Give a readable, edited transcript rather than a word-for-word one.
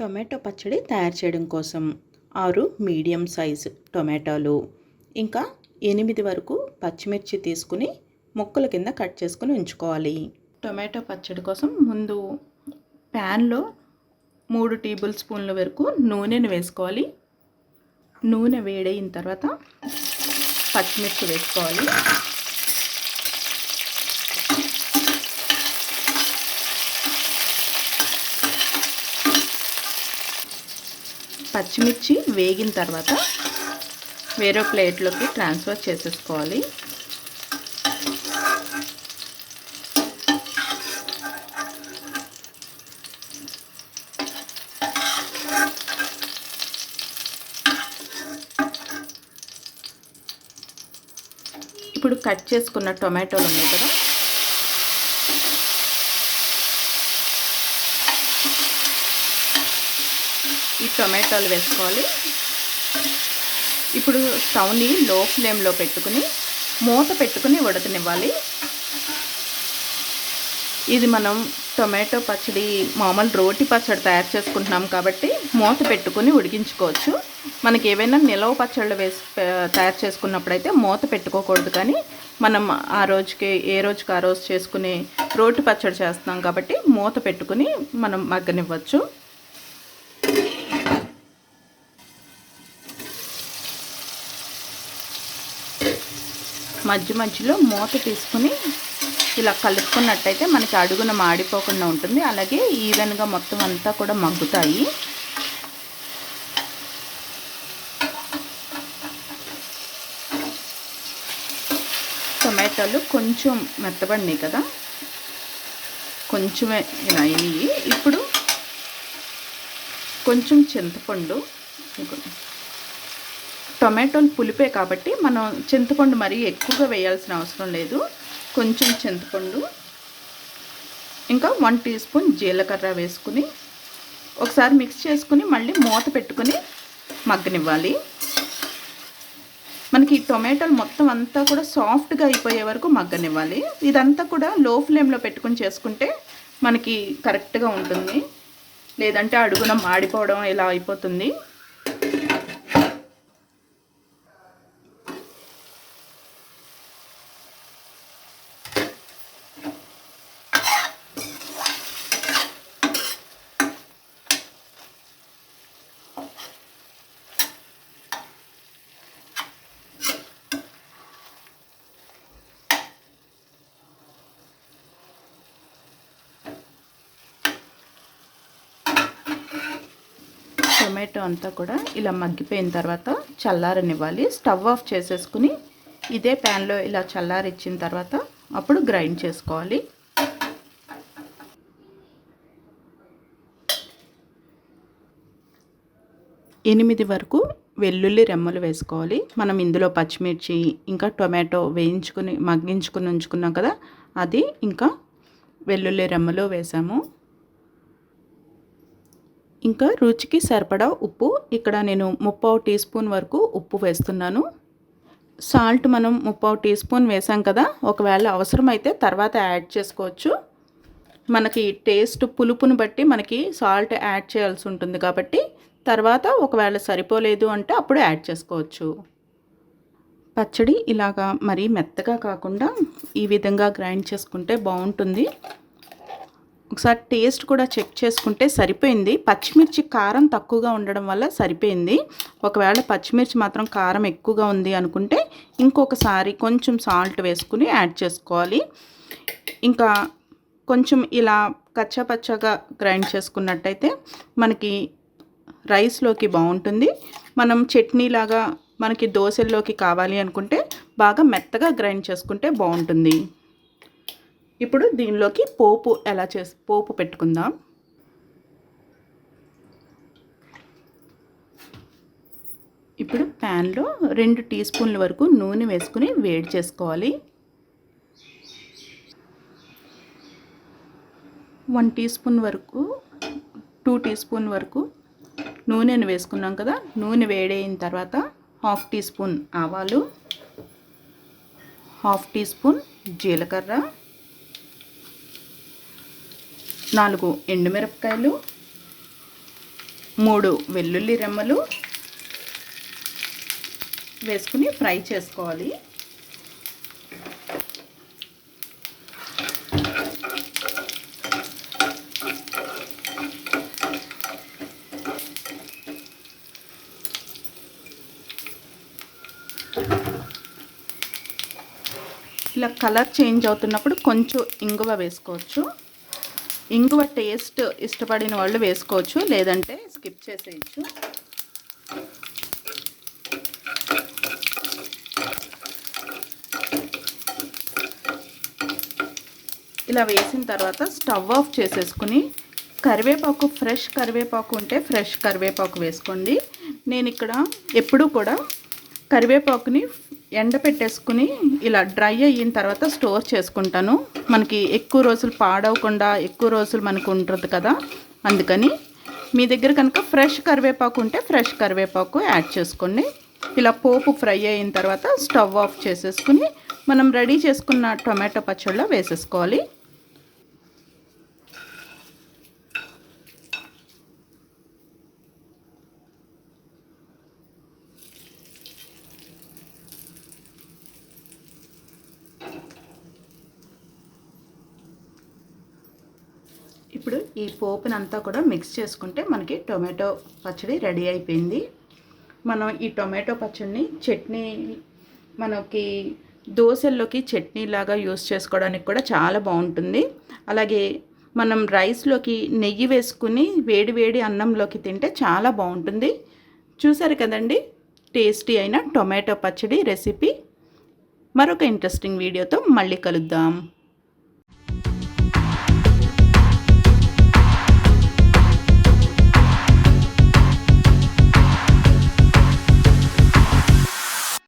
Tomato పచ్చడి తయారు చేయడం కోసం 6 మీడియం సైజు టొమాటోలు, ఇంకా 8 వరకు పచ్చిమిర్చి తీసుకుని ముక్కల కింద కట్ చేసుకుని ఉంచుకోవాలి. టొమాటో పచ్చడి కోసం ముందు ప్యాన్లో 3 టేబుల్ స్పూన్ల వరకు నూనెను వేసుకోవాలి. నూనె వేడైన తర్వాత పచ్చిమిర్చి వేసుకోవాలి. పచ్చిమిర్చి వేగిన తర్వాత వేరే ప్లేట్లోకి ట్రాన్స్ఫర్ చేసేసుకోవాలి. ఇప్పుడు కట్ చేసుకున్న టొమాటోలు ఉన్నాయి కదా, ఈ టొమాటోలు వేసుకోవాలి. ఇప్పుడు స్టవ్ని లో ఫ్లేమ్లో పెట్టుకుని మూత పెట్టుకుని ఉడకనివ్వాలి. ఇది మనం టొమాటో పచ్చడి మామూలు రోటి పచ్చడి తయారు చేసుకుంటున్నాం కాబట్టి మూత పెట్టుకుని ఉడికించుకోవచ్చు. మనకి ఏవైనా నిలవ పచ్చళ్ళు తయారు చేసుకున్నప్పుడైతే మూత పెట్టుకోకూడదు, కానీ మనం ఆ రోజుకి ఏ రోజుకి ఆ రోజు చేసుకునే రోటి పచ్చడి చేస్తున్నాం కాబట్టి మూత పెట్టుకుని మనం మగ్గనివ్వచ్చు. మధ్య మధ్యలో మూత తీసుకుని ఇలా కలుపుకున్నట్టయితే మనకి అడుగున మాడిపోకుండా ఉంటుంది. అలాగే ఈవెన్గా మొత్తం అంతా కూడా మగ్గుతాయి. టొమాటోలు కొంచెం మెత్తబడినాయి కదా, కొంచెమే ఇలా అయినాయి. ఇప్పుడు కొంచెం చింతపండు, టొమాటోలు పులిపే కాబట్టి మనం చింతపండు మరీ ఎక్కువగా వేయాల్సిన అవసరం లేదు. కొంచెం చింతపండు, ఇంకా 1 టీ స్పూన్ జీలకర్ర వేసుకుని ఒకసారి మిక్స్ చేసుకుని మళ్ళీ మూత పెట్టుకుని మగ్గనివ్వాలి. మనకి టొమాటోలు మొత్తం అంతా కూడా సాఫ్ట్గా అయిపోయే వరకు మగ్గనివ్వాలి. ఇదంతా కూడా లో ఫ్లేమ్లో పెట్టుకుని చేసుకుంటే మనకి కరెక్ట్గా ఉంటుంది, లేదంటే అడుగున మాడిపోవడం ఇలా అయిపోతుంది. టొమాటో అంతా కూడా ఇలా మగ్గిపోయిన తర్వాత చల్లారనివ్వాలి. స్టవ్ ఆఫ్ చేసేసుకుని ఇదే ప్యాన్లో ఇలా చల్లారిచ్చిన తర్వాత అప్పుడు గ్రైండ్ చేసుకోవాలి. ఎనిమిది వరకు వెల్లుల్లి రెమ్మలు వేసుకోవాలి. మనం ఇందులో పచ్చిమిర్చి ఇంకా టొమాటో వేయించుకుని మగ్గించుకుని ఉంచుకున్నాం కదా, అది ఇంకా వెల్లుల్లి రెమ్మలు వేసాము. ఇంకా రుచికి సరిపడా ఉప్పు, ఇక్కడ నేను 3/4 టీ స్పూన్ వరకు ఉప్పు వేస్తున్నాను. సాల్ట్ మనం 3/4 టీ స్పూన్ వేసాం కదా, ఒకవేళ అవసరమైతే తర్వాత యాడ్ చేసుకోవచ్చు. మనకి టేస్ట్ పులుపుని బట్టి మనకి సాల్ట్ యాడ్ చేయాల్సి ఉంటుంది కాబట్టి తర్వాత ఒకవేళ సరిపోలేదు అంటే అప్పుడు యాడ్ చేసుకోవచ్చు. పచ్చడి ఇలాగా మరీ మెత్తగా కాకుండా ఈ విధంగా గ్రైండ్ చేసుకుంటే బాగుంటుంది. ఒకసారి టేస్ట్ కూడా చెక్ చేసుకుంటే సరిపోయింది. పచ్చిమిర్చి కారం తక్కువగా ఉండడం వల్ల సరిపోయింది. ఒకవేళ పచ్చిమిర్చి మాత్రం కారం ఎక్కువగా ఉంది అనుకుంటే ఇంకొకసారి కొంచెం సాల్ట్ వేసుకుని యాడ్ చేసుకోవాలి. ఇంకా కొంచెం ఇలా కచ్చాపచ్చాగా గ్రైండ్ చేసుకున్నట్టయితే మనకి రైస్లోకి బాగుంటుంది. మనం చట్నీలాగా మనకి దోశల్లోకి కావాలి అనుకుంటే బాగా మెత్తగా గ్రైండ్ చేసుకుంటే బాగుంటుంది. ఇప్పుడు దీనిలోకి పోపు పెట్టుకుందాం. ఇప్పుడు ప్యాన్లో 2 టీ స్పూన్ల వరకు నూనె వేసుకుని వేడి చేసుకోవాలి. 1 టీ స్పూన్ వరకు 2 టీ స్పూన్ వరకు నూనెను వేసుకున్నాం కదా, నూనె వేడైన తర్వాత 1/2 టీ స్పూన్ ఆవాలు, 1/2 టీ స్పూన్ జీలకర్ర, 4 ఎండుమిరపకాయలు, 3 వెల్లుల్లి రెమ్మలు వేసుకుని ఫ్రై చేసుకోవాలి. ఇలా కలర్ చేంజ్ అవుతున్నప్పుడు కొంచెం ఇంగువ వేసుకోవచ్చు. ఇంగువ టేస్ట్ ఇష్టపడిన వాళ్ళు వేసుకోవచ్చు, లేదంటే స్కిప్ చేసేయచ్చు. ఇలా వేసిన తర్వాత స్టవ్ ఆఫ్ చేసేసుకుని కరివేపాకు, ఫ్రెష్ కరివేపాకు ఉంటే ఫ్రెష్ కరివేపాకు వేసుకోండి. నేను ఇక్కడ ఎప్పుడూ కూడా కరివేపాకుని ఎండపెట్టేసుకుని ఇలా డ్రై అయిన తర్వాత స్టోర్ చేసుకుంటాను. మనకి ఎక్కువ రోజులు పాడవకుండా ఎక్కువ రోజులు మనకు ఉంటుంది కదా, అందుకని మీ దగ్గర కనుక ఫ్రెష్ కరివేపాకు ఉంటే ఫ్రెష్ కరివేపాకు యాడ్ చేసుకోండి. ఇలా పోపు ఫ్రై అయిన తర్వాత స్టవ్ ఆఫ్ చేసేసుకుని మనం రెడీ చేసుకున్న టొమాటో పచ్చడిలో వేసేసుకోవాలి. ఇప్పుడు ఈ పోపునంతా కూడా మిక్స్ చేసుకుంటే మనకి టొమాటో పచ్చడి రెడీ అయిపోయింది. మనం ఈ టొమాటో పచ్చడిని చట్నీ, మనకి దోశల్లోకి చట్నీ లాగా యూస్ చేసుకోవడానికి కూడా చాలా బాగుంటుంది. అలాగే మనం రైస్లోకి నెయ్యి వేసుకుని వేడి వేడి అన్నంలోకి తింటే చాలా బాగుంటుంది. చూసారు కదండి, టేస్టీ అయిన టొమాటో పచ్చడి రెసిపీ. మరొక ఇంట్రెస్టింగ్ వీడియోతో మళ్ళీ కలుద్దాం.